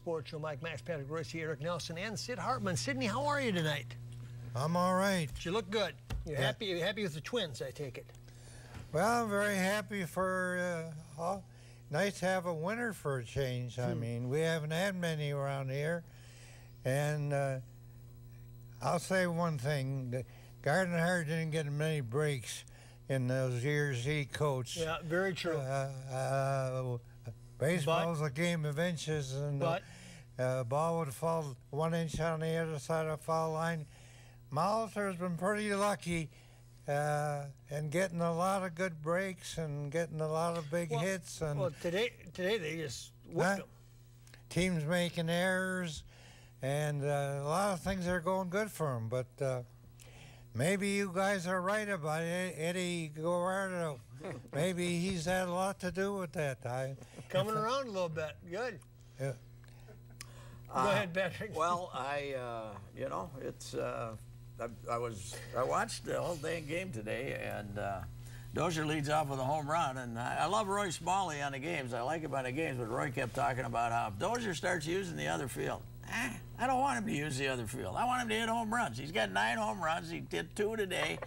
Sports Show. Mike Max, Patrick Royce, Eric Nelson, and Sid Hartman. Sydney, how are you tonight? I'm all right. You look good. You're happy. You're happy with the Twins, I take it. Well, I'm very happy for. Nice to have a winner for a change. I mean, we haven't had many around here, and I'll say one thing: Gardner didn't get many breaks in those years he coached. Yeah, very true. Baseball's a game of inches, and ball would fall 1 inch on the other side of the foul line. Molitor's been pretty lucky and getting a lot of good breaks and getting a lot of big hits. And today they just whipped them. Teams making errors, and a lot of things are going good for them. But maybe you guys are right about it. Eddie Guerrero. Maybe he's had a lot to do with that. Coming around a little bit. Good. Yeah. Go ahead, Patrick. Well, it's. I watched the whole dang game today, and Dozier leads off with a home run, and I love Roy Smalley on the games. I like him on the games, but Roy kept talking about how if Dozier starts using the other field, I don't want him to use the other field. I want him to hit home runs. He's got 9 home runs. He did 2 today.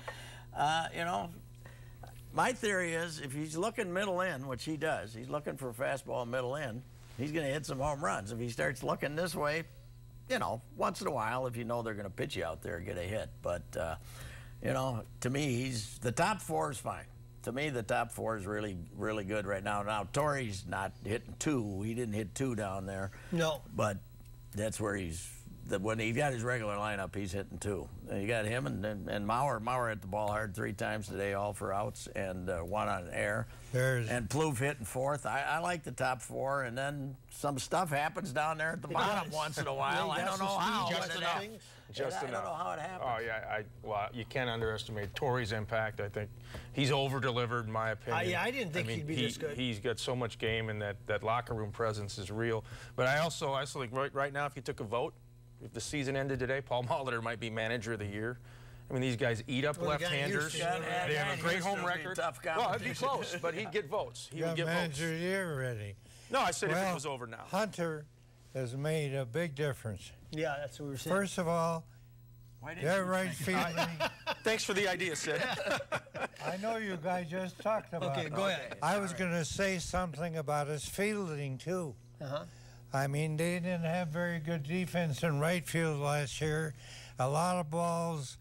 My theory is if he's looking middle in, which he does, he's looking for a fastball middle in, he's going to hit some home runs. If he starts looking this way, once in a while, if you know they're going to pitch you out there, get a hit. But, to me, the top 4 is fine. To me, the top 4 is really, really good right now. Now, Torrey's not hitting 2. He didn't hit 2 down there. No. But that's where when he got his regular lineup, he's hitting 2. You got him and Maurer. Maurer hit the ball hard 3 times today, all for outs, and 1 on air. And Plouffe hitting 4th. I like the top 4, and then some stuff happens down there at the bottom once in a while. I don't know how. Just enough. I don't know how it happens. Oh, yeah. Well, you can't underestimate Torrey's impact. I think he's over-delivered, in my opinion. I didn't think he'd be this good. He's got so much game, and that locker room presence is real. But I also think right now, if you took a vote, if the season ended today, Paul Molitor might be manager of the year. I mean, these guys eat up left-handers. They have a great home record. Well, it'd be close, but he'd get votes. He would get votes. Manager of the year already. No, I said if it was over now. Hunter has made a big difference. Yeah, that's what we were saying. First of all, their right fielding. Thanks for the idea, Sid. I know you guys just talked about it. Okay, go ahead. I was going to say something about his fielding, too. I mean, they didn't have very good defense in right field last year. A lot of balls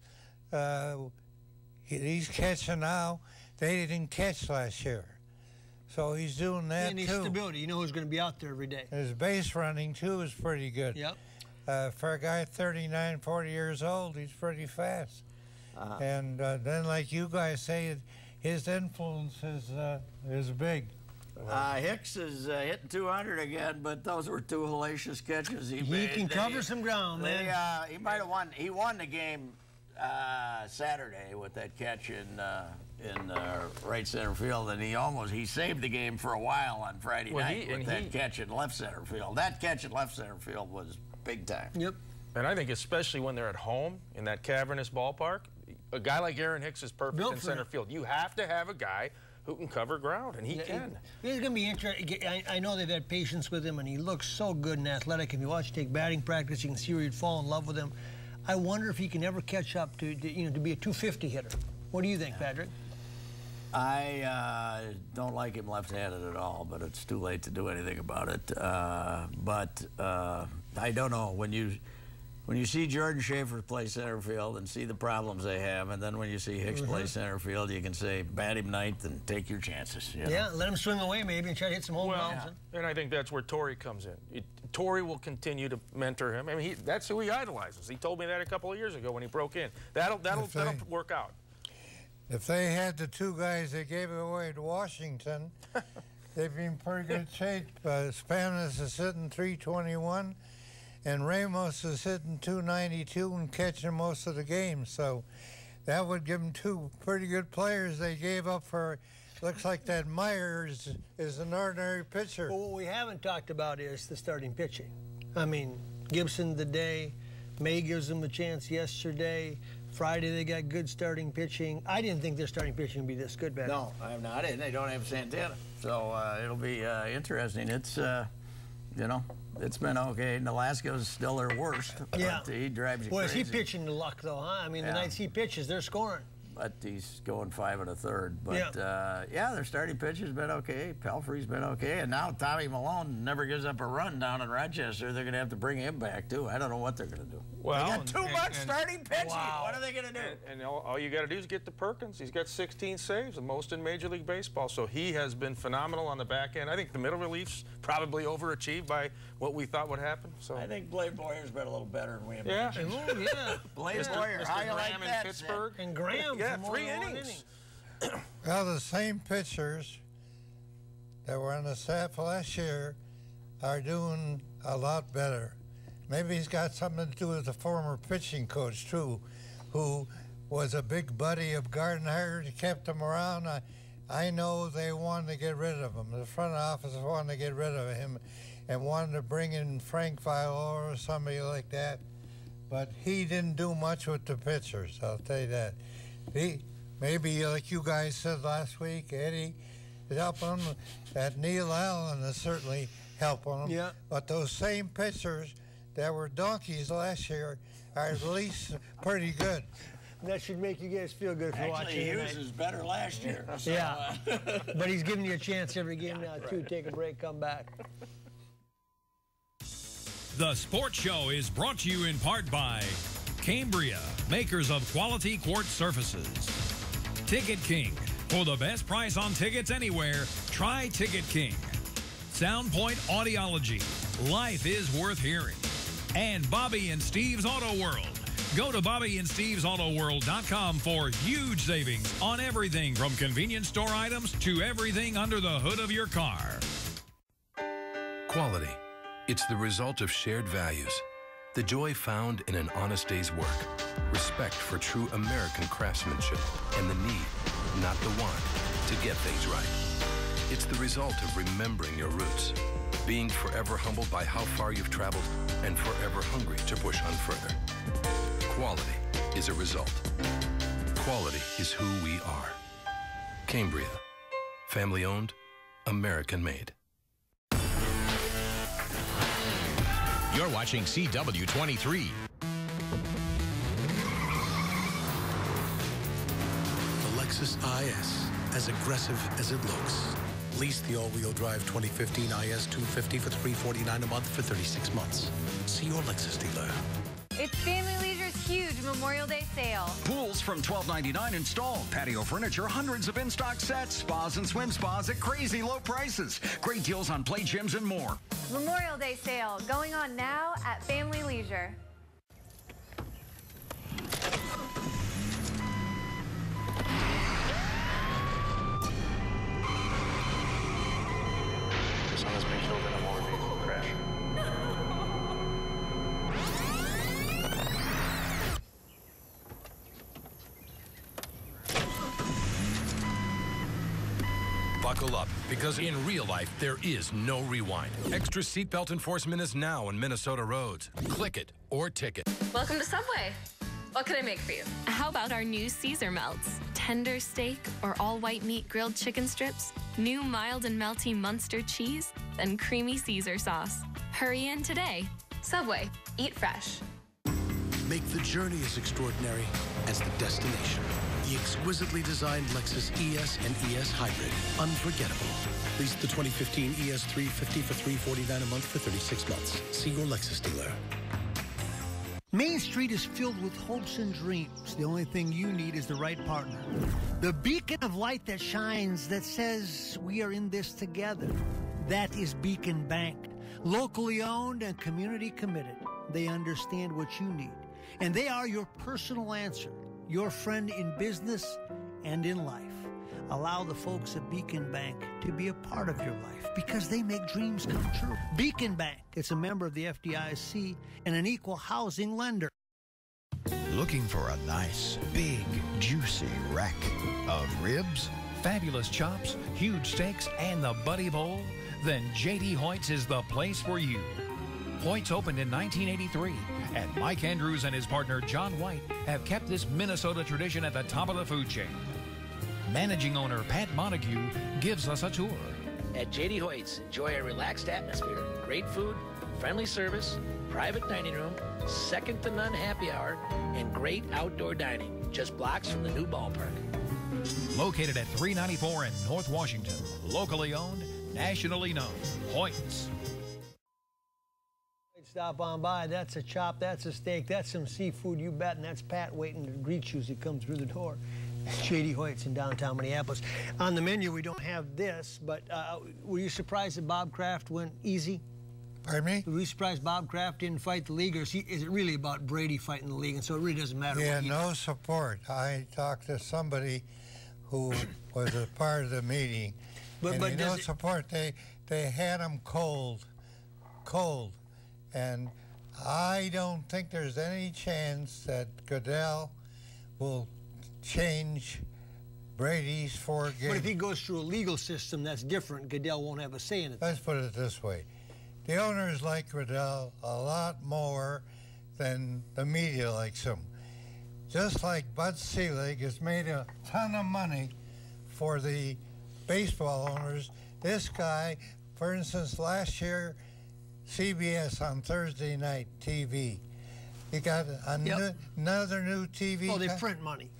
he's catching now, they didn't catch last year. So he's doing that, and too. Stability. You know who's going to be out there every day. His base running, too, is pretty good. Yep. For a guy 39, 40 years old, he's pretty fast. And then, like you guys say, his influence is big. Hicks is hitting 200 again, but those were 2 hellacious catches he made. He can cover some ground, man. He might have won. He won the game Saturday with that catch in right center field, and he saved the game for a while on Friday night with that catch in left center field. That catch in left center field was big time. Yep. And I think especially when they're at home in that cavernous ballpark, a guy like Aaron Hicks is perfect in center field. You have to have a guy who can cover ground, and he can. He's going to be interesting. I know they've had patience with him, and he looks so good and athletic. If you watch him take batting practice, you can see where you'd fall in love with him. I wonder if he can ever catch up to be a 250 hitter. What do you think, Patrick? I don't like him left-handed at all, but it's too late to do anything about it. But I don't know. When you see Jordan Schaefer play center field and see the problems they have, and then when you see Hicks play center field, you can say, bat him ninth and take your chances. Yeah, let him swing away maybe and try to hit some home runs. And I think that's where Torrey comes in. Torrey will continue to mentor him. I mean, that's who he idolizes. He told me that a couple of years ago when he broke in. That'll work out. If they had the 2 guys they gave away to Washington, they'd be in pretty good shape. Spanos is hitting 321. And Ramos is hitting 292 and catching most of the games. So that would give them 2 pretty good players they gave up for. Looks like that Myers is an ordinary pitcher. Well, what we haven't talked about is the starting pitching. I mean, Gibson today, May gives them a chance yesterday. Friday they got good starting pitching. I didn't think their starting pitching would be this good, Patrick. No, I'm not. And they don't have Santana. So it'll be interesting. It's... you know, it's been okay. Alaska's still their worst. Yeah. But he drives you Boy, crazy. is he pitching to luck, though, huh? I mean, the nights he pitches, they're scoring. But he's going 5 1/3. But, yeah, their starting pitcher's been okay. Pelfrey's been okay. And now Tommy Malone never gives up a run down in Rochester. They're going to have to bring him back, too. I don't know what they're going to do. Well, they got too much starting pitching. Wow. What are they going to do? And all you got to do is get to Perkins. He's got 16 saves, the most in Major League Baseball. So he has been phenomenal on the back end. I think the middle relief's probably overachieved by what we thought would happen. So I think Blade Boyer's been a little better than we imagined. Oh, yeah. Blade Boyer, Mr. how you Graham like in that, Pittsburgh. And Graham, Yeah, for more 3 than one innings. Well, the same pitchers that were on the staff last year are doing a lot better. Maybe he's got something to do with the former pitching coach, too, who was a big buddy of Gardner. He kept him around. I know they wanted to get rid of him. The front office wanted to get rid of him and wanted to bring in Frank Viola or somebody like that. But he didn't do much with the pitchers, I'll tell you that. Maybe, like you guys said last week, Eddie is helping them. That Neil Allen is certainly helping them. Yeah. But those same pitchers that were donkeys last year are at least pretty good. That should make you guys feel good for watching Actually, tonight. Hughes is better last year. So, Yeah. But he's giving you a chance every game now, too. Take a break, come back. The Sports Show is brought to you in part by Cambria, makers of quality quartz surfaces. Ticket King. For the best price on tickets anywhere, try Ticket King. Soundpoint Audiology. Life is worth hearing. And Bobby and Steve's Auto World. Go to BobbyandSteve'sAutoWorld.com for huge savings on everything from convenience store items to everything under the hood of your car. Quality. It's the result of shared values. The joy found in an honest day's work. Respect for true American craftsmanship and the need, not the want, to get things right. It's the result of remembering your roots, being forever humbled by how far you've traveled and forever hungry to push on further. Quality is a result. Quality is who we are. Cambria. Family owned, American made. You're watching CW-23. The Lexus IS, as aggressive as it looks. Lease the all-wheel drive 2015 IS 250 for $349 a month for 36 months. See your Lexus dealer. It's Family Leisure's huge Memorial Day sale. Pools from $12.99 installed. Patio furniture, hundreds of in-stock sets. Spas and swim spas at crazy low prices. Great deals on play gyms and more. Memorial Day sale going on now at Family Leisure. Son has been killed in a motor vehicle crash. Buckle up, because in real life, there is no rewind. Extra seatbelt enforcement is now on Minnesota roads. Click it or ticket. Welcome to Subway. What can I make for you? How about our new Caesar melts? Tender steak or all-white meat grilled chicken strips? New mild and melty Munster cheese? And creamy Caesar sauce. Hurry in today. Subway. Eat fresh. Make the journey as extraordinary as the destination. The exquisitely designed Lexus ES and ES Hybrid. Unforgettable. Lease the 2015 ES 350 for $349 a month for 36 months. See your Lexus dealer. Main Street is filled with hopes and dreams. The only thing you need is the right partner. The beacon of light that shines, that says we are in this together. That is Beacon Bank. Locally owned and community committed. They understand what you need. And they are your personal answer. Your friend in business and in life. Allow the folks at Beacon Bank to be a part of your life because they make dreams come true. Beacon Bank, it's a member of the FDIC and an equal housing lender. Looking for a nice, big, juicy rack of ribs? Fabulous chops, huge steaks, and the Buddy Bowl? Then J.D. Hoyt's is the place for you. Hoyt's opened in 1983, and Mike Andrews and his partner John White have kept this Minnesota tradition at the top of the food chain. Managing owner Pat Montague gives us a tour. At J.D. Hoyt's, enjoy a relaxed atmosphere, great food, friendly service, private dining room, second-to-none happy hour, and great outdoor dining, just blocks from the new ballpark. Located at 394 in North Washington. Locally owned, nationally known. Hoyt's. Stop on by. That's a chop, that's a steak, that's some seafood, you bet, and that's Pat waiting to greet you as you come through the door. J.D. Hoyt's in downtown Minneapolis. On the menu, we don't have this, but were you surprised that Bob Kraft went easy? Pardon me? Were you surprised Bob Kraft didn't fight the league, or is it really about Brady fighting the league, and so it really doesn't matter? Yeah, no support. I talked to somebody who was a part of the meeting, but no support. They had him cold. And I don't think there's any chance that Goodell will change Brady's 4 games. But if he goes through a legal system, that's different. Goodell won't have a say in it. Let's put it this way. The owners like Goodell a lot more than the media likes him. Just like Bud Selig has made a ton of money for the baseball owners, this guy, for instance, last year, CBS on Thursday night TV. You got another new TV. Oh, they print money.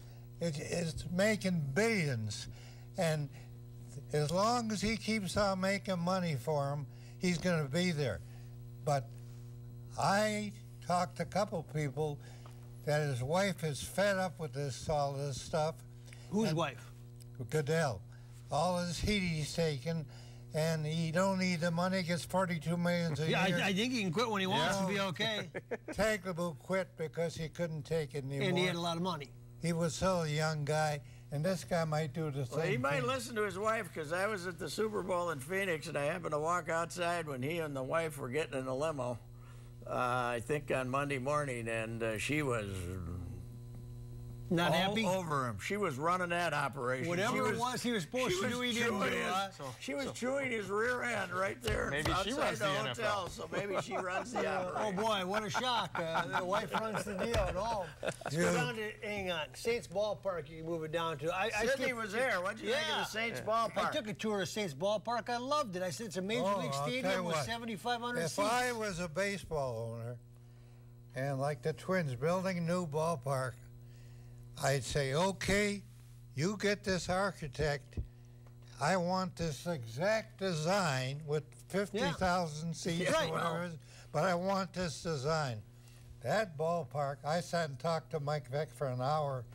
It's making billions. And as long as he keeps on making money for him, he's going to be there. But I talked to a couple people that his wife is fed up with all this stuff. Whose wife? Goodell. All his heat he's taken. And he don't need the money, gets $42 million a year. I think he can quit when he wants to be okay. Tagliabue quit because he couldn't take it anymore. And he had a lot of money. He was still a young guy, and this guy might do the same thing. He might listen to his wife, because I was at the Super Bowl in Phoenix, and I happened to walk outside when he and the wife were getting in a limo, I think on Monday morning, and she was... Not happy? Over him. She was running that operation. Whatever it was he was supposed to do, he didn't do it. She was chewing his rear end right there outside the hotel, so maybe she runs the operation. Oh, boy, what a shock. The wife runs the deal and all. Let's go down to, hang on, Saints Ballpark you can move it down to. Sydney was there. What did you think of the Saints Ballpark? I took a tour of Saints Ballpark. I loved it. I said it's a major league stadium with 7,500 seats. If I was a baseball owner, and like the Twins building a new ballpark, I'd say, okay, you get this architect. I want this exact design with 50,000 seats or whatever, but I want this design. That ballpark, I sat and talked to Mike Vick for an hour.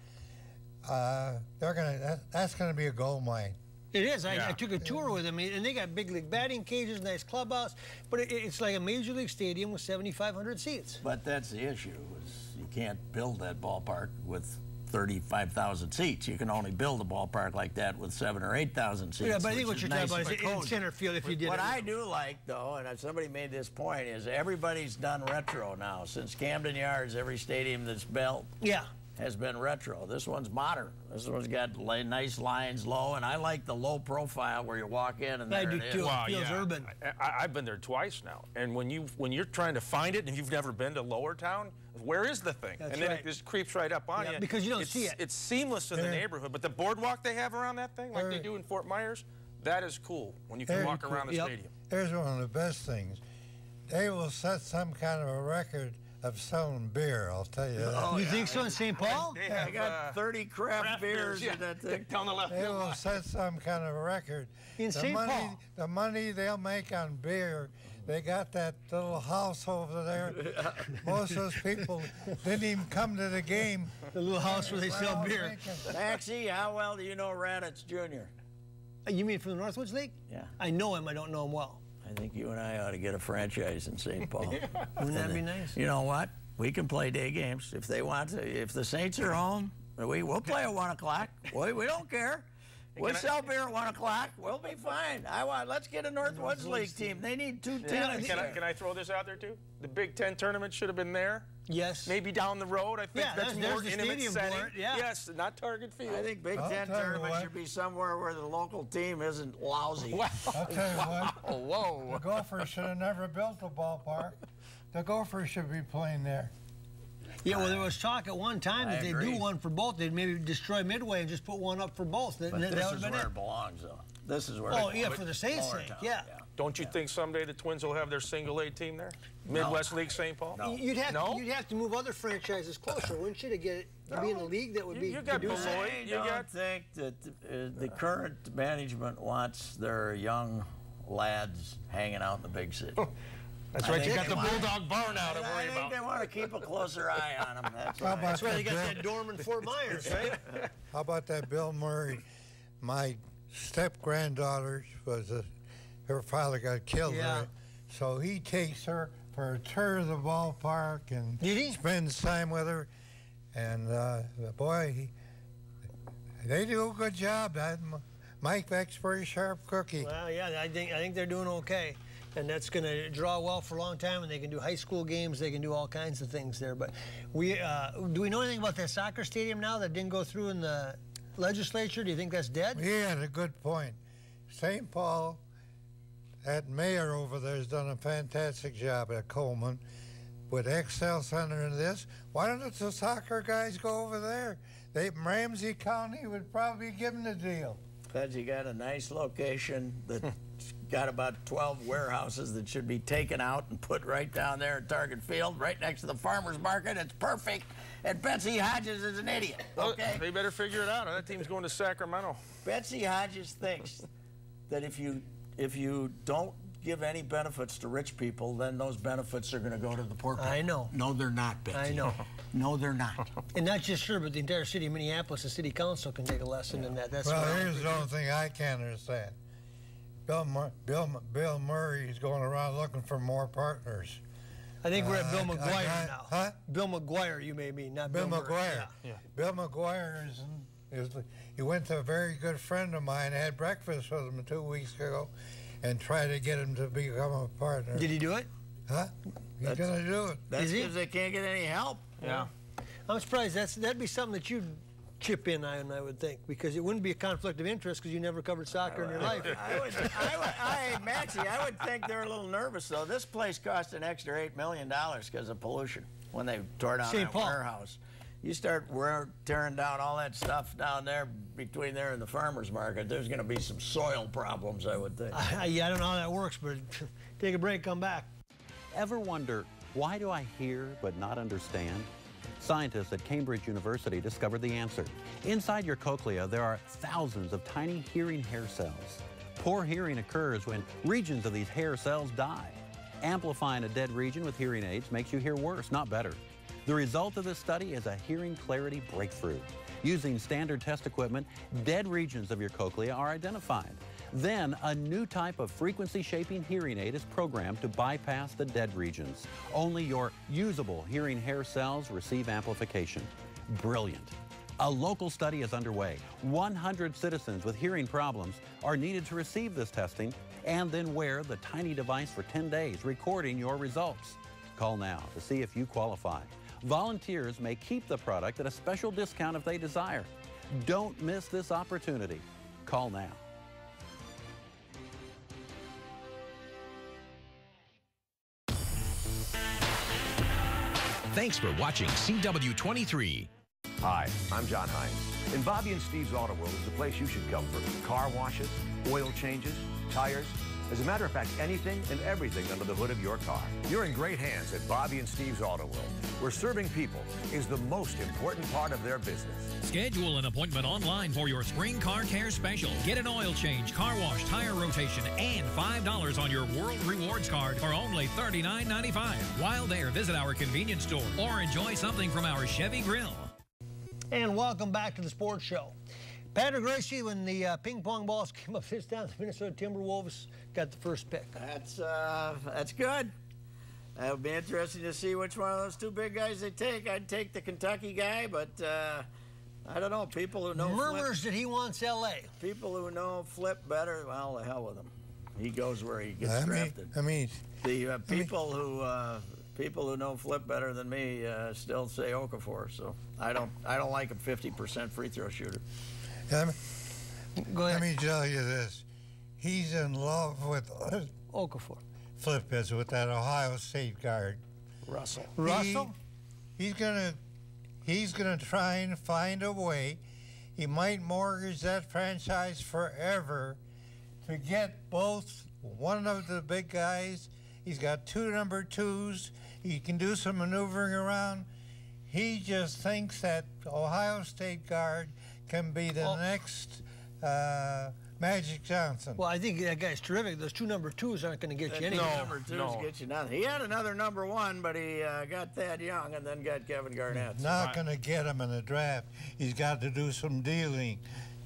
That's gonna be a gold mine. It is. I took a tour with them, and they got big league batting cages, nice clubhouse, but it's like a major league stadium with 7,500 seats. But that's the issue, is you can't build that ballpark with 35,000 seats. You can only build a ballpark like that with 7,000 or 8,000 seats. Yeah, but I think what you're talking about is in center field if you did it. What I do like, though, and somebody made this point, is everybody's done retro now. Since Camden Yards, every stadium that's built has been retro. This one's modern. This one's got nice lines low, and I like the low profile where you walk in and there it is. It feels urban. I've been there twice now, and when you're trying to find it and you've never been to Lower Town, where is the thing? That's and then it just creeps right up on you. Because you don't see it. It's seamless in the neighborhood, but the boardwalk they have around that thing, like they do in Fort Myers, that is cool when you can walk around the stadium. Here's one of the best things. They will set some kind of a record of selling beer, I'll tell you that. Oh, you think so in St. Paul? They got 30 craft beers in that thing. Down the left. They will set some kind of a record. In St. Paul? The money they'll make on beer, they got that little house over there. Most of those people didn't even come to the game. The little house where they sell beer. Maxie, how well do you know Raditz Jr.? You mean from the Northwoods League? Yeah. I know him. I don't know him well. I think you and I ought to get a franchise in St. Paul. Wouldn't that be nice? You know what? We can play day games if they want to. If the Saints are home, we'll play at 1 o'clock. We don't care. We'll sell beer at 1 o'clock. We'll be fine. Let's get a Northwoods League team. They need 2 teams. Can I throw this out there too? The Big Ten tournament should have been there. Yes. Maybe down the road. I think that's more the intimate setting. Yeah. Yes, not Target Field. I think Big Ten tournament should be somewhere where the local team isn't lousy. I'll tell you what. Whoa. The Gophers should have never built a ballpark. The Gophers should be playing there. Yeah, well, there was talk at one time that they'd do one for both. They'd maybe destroy Midway and just put one up for both. But this is where it belongs, though. This is where. Oh yeah, for the Saints' sake, yeah. Don't you think someday the Twins will have their single-A team there? Midwest League, St. Paul? No. You'd have to move other franchises closer, wouldn't you, to get it to be in the league that would be. You got conducive? Beloit. I don't think that the current management wants their young lads hanging out in the big city. That's right. You got the Bulldog Barn out to worry I think about. they want to keep a closer eye on them. That's How right. about That's why they got Bill- that dorm in Fort Myers, right? How about that Bill Murray? My step-granddaughter her father got killed there. So he takes her for a tour of the ballpark and spends time with her. And boy, they do a good job. Mike Beck's a very sharp cookie. Well, yeah, I think they're doing okay. And that's going to draw well for a long time, and they can do high school games. They can do all kinds of things there. But do we know anything about that soccer stadium now that didn't go through in the legislature? Do you think that's dead? Yeah, a good point. St. Paul, that mayor over there has done a fantastic job at Coleman with Excel Center and this. Why don't the soccer guys go over there? Ramsey County would probably give them the deal. Because you got a nice location that's got about 12 warehouses that should be taken out and put right down there at Target Field, right next to the farmer's market. It's perfect. And Betsy Hodges is an idiot. Okay? They better figure it out. That team's going to Sacramento. Betsy Hodges thinks that if you don't give any benefits to rich people, then those benefits are going to go to the poor people. I know. No, they're not, Betsy. I know. No, they're not. And not just her, but the entire city of Minneapolis, the city council can take a lesson in that. That's well, here's the only thing I can't understand. Bill Murray is going around looking for more partners. I think we're at Bill McGuire now. Huh? Bill McGuire, you may mean, not Bill Bill McGuire. Yeah. Bill McGuire he went to a very good friend of mine, had breakfast with him 2 weeks ago, and tried to get him to become a partner. Did he do it? Huh? He's going to do it. That's because they can't get any help. Yeah. I'm surprised. That'd be something that you'd chip in, I would think, because it wouldn't be a conflict of interest because you never covered soccer in your life. Maxie, I would think they're a little nervous, though. This place cost an extra $8 million because of pollution when they tore down that warehouse. You start tearing down all that stuff down there between there and the farmer's market, there's going to be some soil problems, I would think. I don't know how that works, but take a break, come back. Ever wonder, why do I hear but not understand? Scientists at Cambridge University discovered the answer. Inside your cochlea, there are thousands of tiny hearing hair cells. Poor hearing occurs when regions of these hair cells die. Amplifying a dead region with hearing aids makes you hear worse, not better. The result of this study is a hearing clarity breakthrough. Using standard test equipment, dead regions of your cochlea are identified. Then, a new type of frequency-shaping hearing aid is programmed to bypass the dead regions. Only your usable hearing hair cells receive amplification. Brilliant. A local study is underway. 100 citizens with hearing problems are needed to receive this testing and then wear the tiny device for 10 days, recording your results. Call now to see if you qualify. Volunteers may keep the product at a special discount if they desire. Don't miss this opportunity. Call now. Thanks for watching CW-23. Hi, I'm John Hines. And Bobby and Steve's Auto World is the place you should come for car washes, oil changes, tires. As a matter of fact, anything and everything under the hood of your car. You're in great hands at Bobby and Steve's Auto World, where serving people is the most important part of their business. Schedule an appointment online for your spring car care special. Get an oil change, car wash, tire rotation, and $5 on your World Rewards card for only $39.95. While there, visit our convenience store or enjoy something from our Chevy grill. And welcome back to the sports show. Patrick Gracie, when the ping pong balls came up this time, the Minnesota Timberwolves got the first pick. That's good. It'll be interesting to see which one of those two big guys they take. I'd take the Kentucky guy, but I don't know. People who know murmurs that he wants L.A. People who know Flip better, well, the hell with him. He goes where he gets drafted. The people who know Flip better than me still say Okafor. So I don't like a 50% free throw shooter. Let me tell you this. He's in love with Okafor. Flip is with that Ohio State guard. Russell. He's gonna try and find a way. He might mortgage that franchise forever to get both one of the big guys. He's got 2 number 2s. He can do some maneuvering around. He just thinks that Ohio State guard can be the next Magic Johnson. Well, I think that guy's terrific. Those 2 number 2s aren't going to get you anything. Number 2s get you nothing. He had another number 1, but he got Thad Young and then got Kevin Garnett. Not going to get him in the draft. He's got to do some dealing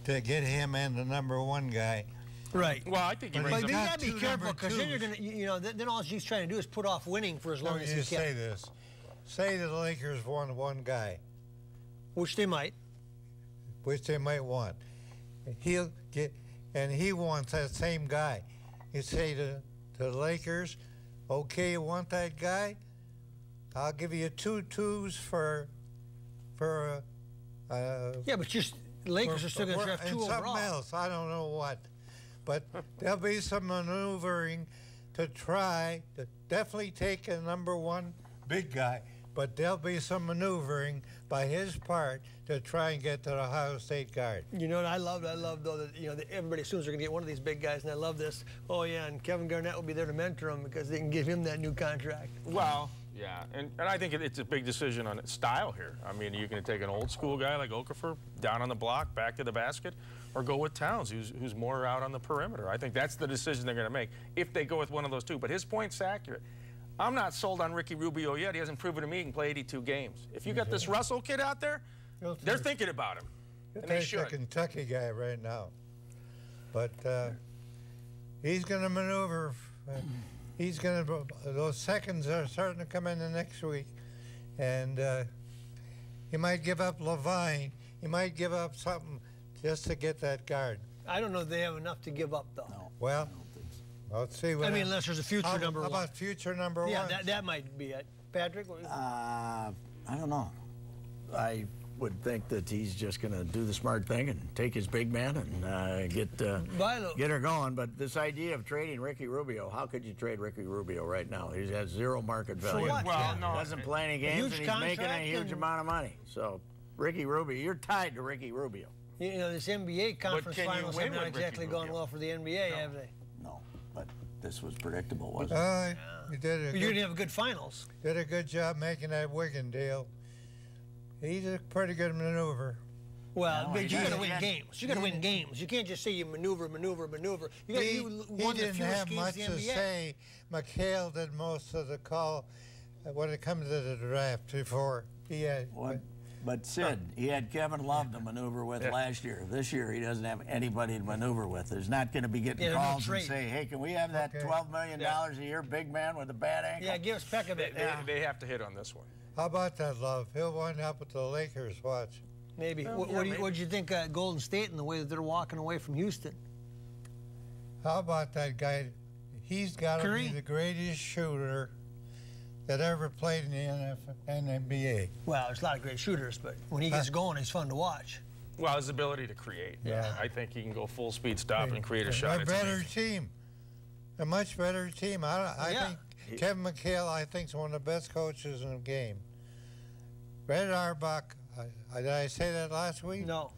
to get him and the number 1 guy. Right. Well, I think but you got to be careful because then you're going to, then all he's trying to do is put off winning for as long as he can. Say this. Say the Lakers won 1 guy. Which they might. Which they might want. He'll get... And he wants that same guy. You say to the Lakers, okay, you want that guy? I'll give you 2 2s for yeah, but just Lakers are still going to draft 2 overall. Something else, I don't know what. But there'll be some maneuvering to try to definitely take a number 1 big guy. But there'll be some maneuvering by his part to try and get to the Ohio State guard. You know what I love though that that everybody assumes they're going to get one of these big guys, and I love this. Oh yeah, and Kevin Garnett will be there to mentor him because they can give him that new contract. Well, yeah, and I think it's a big decision on style here. I mean, you're going to take an old school guy like Okafor down on the block, back to the basket, or go with Towns, who's more out on the perimeter. I think that's the decision they're going to make if they go with one of those 2. But his point's accurate. I'm not sold on Ricky Rubio yet. He hasn't proven to me he can play 82 games. If you got this Russell kid out there, they're thinking about him. And they should. The Kentucky guy right now. But he's going to maneuver. He's going to. Those seconds are starting to come in the next week. And he might give up Levine. He might give up something just to get that guard. I don't know if they have enough to give up, though. No. Well, let's see what. I mean, unless there's a future number 1. How about future number 1? Yeah, that might be it. Patrick? I don't know. I would think that he's just going to do the smart thing and take his big man and get her going. But this idea of trading Ricky Rubio, how could you trade Ricky Rubio right now? He has 0 market value. For what? Well, no. Doesn't play any games, and he's making a huge amount of money. So, Ricky Rubio, you're tied to Ricky Rubio. You know, this NBA conference finals have not exactly gone well for the NBA, have they? No, but this was predictable, wasn't it? You did you're going to have a good finals. Did a good job making that Wigan deal. He's a pretty good maneuver. Well, but you got to win games. You got to win games. You can't just say you maneuver. You got to win the didn't have much to say. McHale did most of the call when it comes to the draft before he had. But Sid, he had Kevin Love to maneuver with last year. This year, he doesn't have anybody to maneuver with. There's not going to be getting calls and say, hey, can we have that $12 million a year big man with a bad ankle? Yeah, give us Peck a bit. They have to hit on this one. How about that, Love? He'll wind up with the Lakers. Watch. Maybe. What do you think of Golden State and the way that they're walking away from Houston? How about that guy? He's got to be the greatest shooter that ever played in the NBA. Well, there's a lot of great shooters, but when he gets going, he's fun to watch. Well, his ability to create. Yeah. I think he can go full speed stop and create a shot. A better team. A much better team. I think Kevin McHale, I think, is one of the best coaches in the game. Red Auerbach, did I say that last week? No.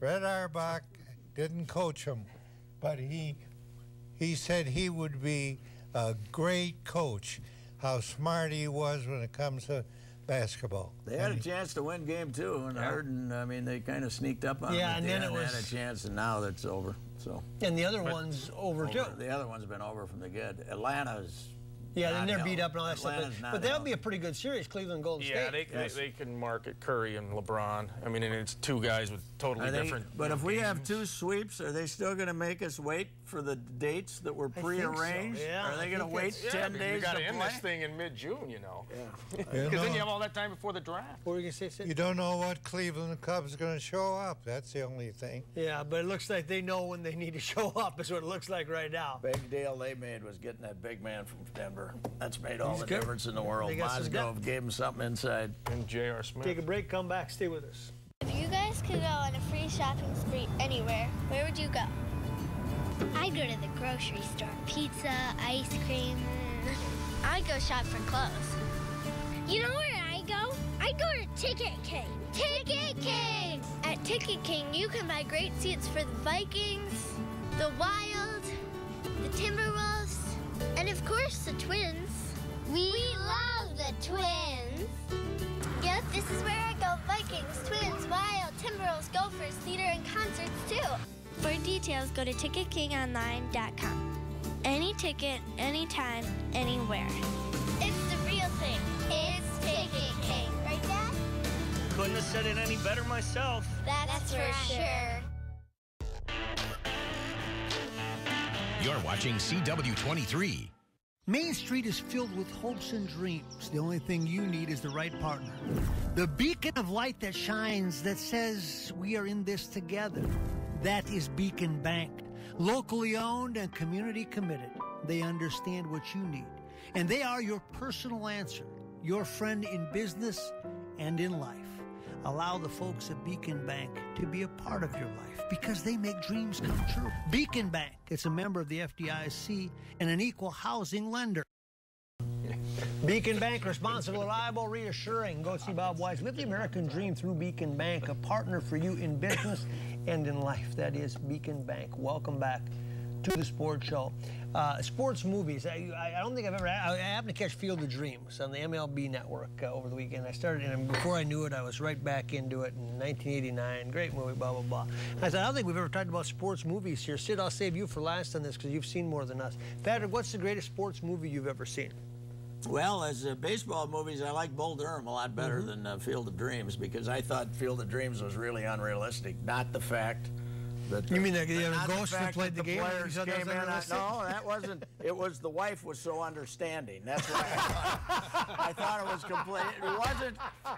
Red Auerbach didn't coach him, but he said he would be a great coach. How smart he was when it comes to basketball. They had a chance to win game 2, and Harden, I mean, they kind of sneaked up on him. Yeah, and then it was... They had a chance, and now that's over. So. And the other one's over, too. The other one's been over from the get. Atlanta's... Yeah, then they're beat up and all that stuff. But that'll be a pretty good series, Cleveland and Golden State. Yeah, they can market Curry and LeBron. I mean, and it's 2 guys with totally different. But if we have 2 sweeps, are they still going to make us wait for the dates that were prearranged? So, yeah. Are they going to wait 10 days you got to end play? this thing in mid-June, you know. Yeah. Because then you have all that time before the draft. What were you going to say, Sid? You don't know what Cleveland Cubs are going to show up. That's the only thing. Yeah, but it looks like they know when they need to show up is what it looks like right now. Big deal they made was getting that big man from Denver. That's made all the difference in the world. Mozgov gave him something inside. And J.R. Smith. Take a break, come back, stay with us. If you guys could go on a free shopping spree anywhere, where would you go? I'd go to the grocery store. Pizza, ice cream. I'd go shop for clothes. You know where I go? I'd go to Ticket King. Ticket King! At Ticket King, you can buy great seats for the Vikings, the Wild, the Timberwolves, and of course the Twins. We love the Twins. Yep, this is where I go. Vikings, Twins, Wild, Timberwolves, Gophers, theater, and concerts too. For details, go to TicketKingOnline.com. Any ticket, anytime, anywhere. It's the real thing. It's Ticket King. Right, Dad? Couldn't have said it any better myself. That's for sure. You're watching CW-23. Main Street is filled with hopes and dreams. The only thing you need is the right partner. The beacon of light that shines, that says we are in this together. That is Beacon Bank. Locally owned and community committed. They understand what you need. And they are your personal answer. Your friend in business and in life. Allow the folks at Beacon Bank to be a part of your life because they make dreams come true. Beacon Bank, it's a member of the FDIC and an equal housing lender. Beacon Bank, responsible, reliable, reassuring. Go see Bob Wise. Live the American dream through Beacon Bank, a partner for you in business and in life. That is Beacon Bank. Welcome back to the Sports Show. Sports movies. I don't think I've ever. I happened to catch Field of Dreams on the MLB network over the weekend. I started, and before I knew it, I was right back into it in 1989. Great movie, blah, blah, blah. I said, I don't think we've ever talked about sports movies here. Sid, I'll save you for last on this because you've seen more than us. Patrick, what's the greatest sports movie you've ever seen? Well, as baseball movies, I like Bull Durham a lot better than Field of Dreams because I thought Field of Dreams was really unrealistic. Not the fact that you mean the ghost that played the game? Players came in. No, that wasn't. It was the wife was so understanding. That's why I thought it was complete.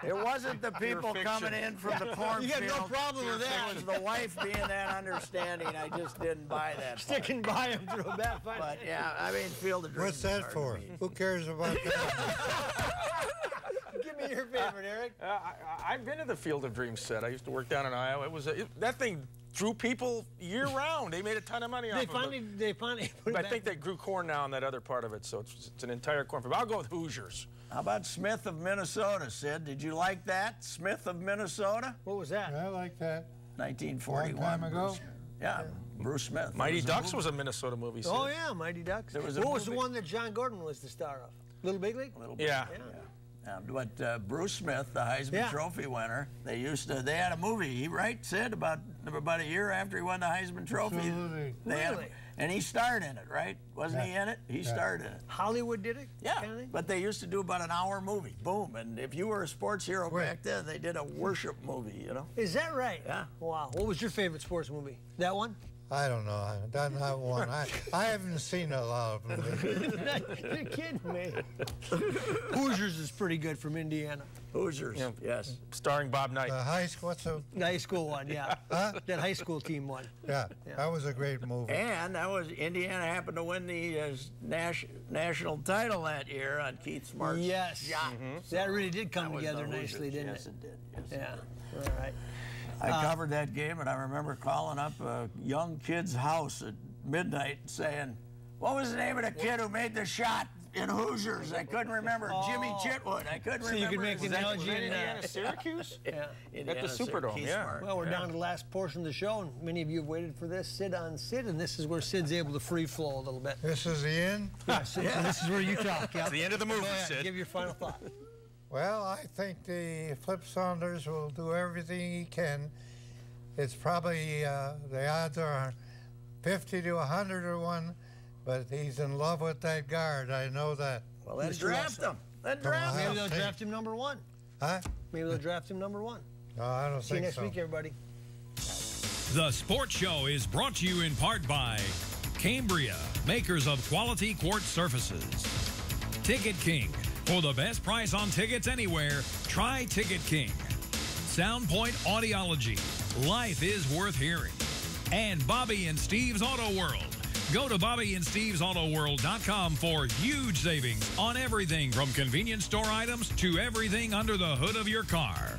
It wasn't the people coming in from the cornfield. You got no problem with that. It was the wife being that understanding. I just didn't buy that. Sticking by him through a bad fight. But yeah, I mean, Field of Dreams. What's that for? Who cares about that? Give me your favorite, Eric. I've been to the Field of Dreams set. I used to work down in Iowa. It was that thing drew people year round. They made a ton of money off of it. They finally put it I back. think they grew corn now on that other part of it, so it's an entire corn field. I'll go with Hoosiers. How about Smith of Minnesota, Sid? Did you like that? Smith of Minnesota? What was that? I like that. 1941. Long time ago? Bruce Smith. Mighty Ducks was a Minnesota movie. Sid. Oh, yeah, Mighty Ducks. What was the one that John Gordon was the star of? Little Big League? Little Big League. But Bruce Smith, the Heisman Trophy winner, they had a movie, right, Sid, about a year after he won the Heisman Trophy. Absolutely. And he starred in it, right? Wasn't he in it? He starred in it. Hollywood did it? Yeah, kind of thing? but they used to do about an hour movie. Boom. And if you were a sports hero back then, they did a worship movie, you know? Is that right? Yeah. Wow. What was your favorite sports movie? That one? I don't know. Not one. I haven't seen a lot of them. You're kidding me. Hoosiers is pretty good from Indiana. Hoosiers, yes. Starring Bob Knight. The high school, what's the high school one? Yeah. Huh? That high school team one. Yeah, that was a great movie. And that was Indiana happened to win the national title that year on Keith Smart's yes. yacht. That really did come together nicely, didn't it? Yes, it did. Yeah. All right. I covered that game, and I remember calling up a young kid's house at midnight saying, what was the name of the kid who made the shot in Hoosiers? I couldn't remember. Jimmy Chitwood. I couldn't remember. So you could make the analogy in Indiana, Syracuse? Indiana, at the Superdome, Well, we're down to the last portion of the show, and many of you have waited for this. Sid on Sid, and this is where Sid's able to free flow a little bit. This is the end? Yeah, Sid, so this is where you talk. It's the end of the movie, Sid. Give your final thought. Well, I think the Flip Saunders will do everything he can. It's probably, the odds are 50 to 100 to 1, but he's in love with that guard. I know that. Well, then draft him. Maybe they'll draft him number 1. Huh? Maybe they'll draft him number 1. No, I don't think so. See you next week, everybody. The Sports Show is brought to you in part by Cambria, makers of quality quartz surfaces. Ticket King. For the best price on tickets anywhere, try Ticket King. Soundpoint Audiology. Life is worth hearing. And Bobby and Steve's Auto World. Go to BobbyandSteve'sAutoWorld.com for huge savings on everything from convenience store items to everything under the hood of your car.